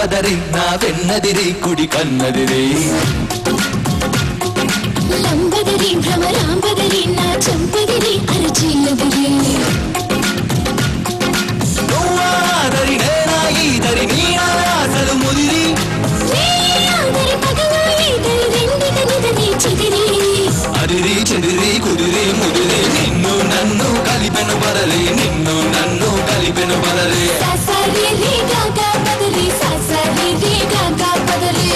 పదరి నా వెన్నదిరి కుడి కన్నదిరి లంబదరి భ్రమరాంబదరి నా చంపదిరి అరచీలదిరి నువ్వాదరి నేనా ఈదరి నీ ఆశలు ముదిరి అదిరి చెదిరి కుదిరి ముదిరి నిన్ను నన్ను కలిపెను బదలి నిన్ను నన్ను కలిపెను బదలి సాసరి రే గాగా బదలి సాసరి రే గాగా బదలి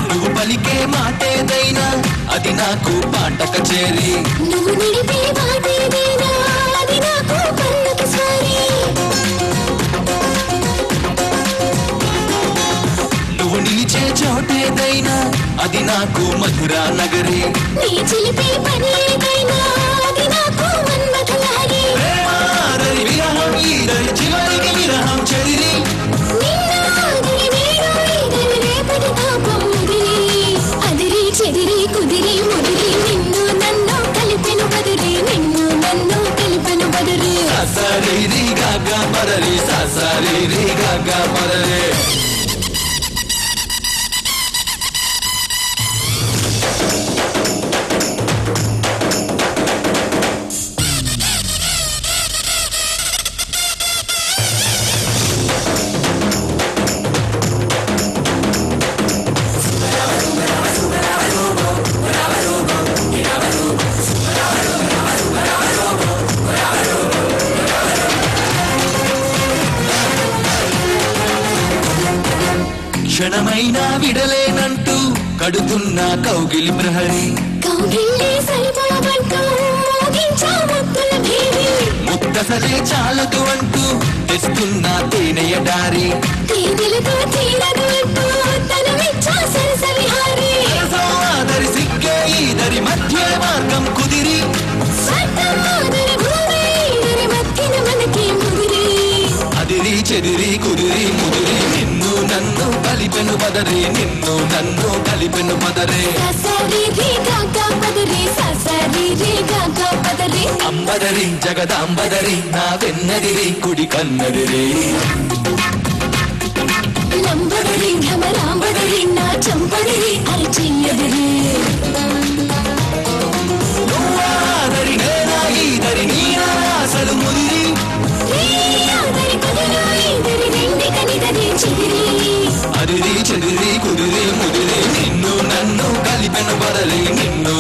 నువ్వు పలికే మాటేదైనా అది నాకు పాట కచేరి నువ్వు నిడిపే మాటేదైనా అది నాకు పల్లక స్వారీ నువ్వు నిలిచే చోటేదైనా అది నాకు మధురా నగరి నీ చిలిపే పని ఏదైనా అది నాకు మన్మథలహరి ప్రేమాదరి విరహం ఈదరి చివరికి విరహం చెదిరి చెదిరి కుదిరి ముదిరి నిన్ను నన్ను కలిపెను బదిరి నిన్ను నన్ను కలిపెను బదిరి ససరి రి గాగా బదలి ససరి రి గాగా బదలి క్షణమైనా విడలేనంటూ కడుతున్న కౌగిలి ప్రహరి కౌగిల్లే సరిపోవంటూ మోగించా ముద్దుల భేరి ముద్దసలే చాలదు అంటూ తెస్తున్న తేనెయ దారి తేనెలతో తీరదు అంటూ తనమిచ్చా సరసవిహారి సోదరి సిగ్గే ఈదరి మధ్య మార్గం కుదిరి స్వర్గమాదరి భూమి ఈదరి మధ్యన మనకి ముదిరి అదిరి చెదిరి కుదిరి ముదిరి నిన్ను నన్ను కలిపెను బదరి నిన్ను నన్ను కలిపెను బదరి ససరి రే గాగా బదరి ససరి రే గాగా బదరి అంబదరి జగదాంబదరి నా వెన్నదిరి కుడి కన్నదిరి లంబదరి భ్రమరాంబదరి నా చంపదిరి అరచెయ్యదిరి నువ్వాదరి నేనా ఈదరి నీ ఆశలు ముదిరి అదిరి చెదిరి కుదిరి ముదిరి నిన్ను నన్ను కలిపెను బదలి నిన్ను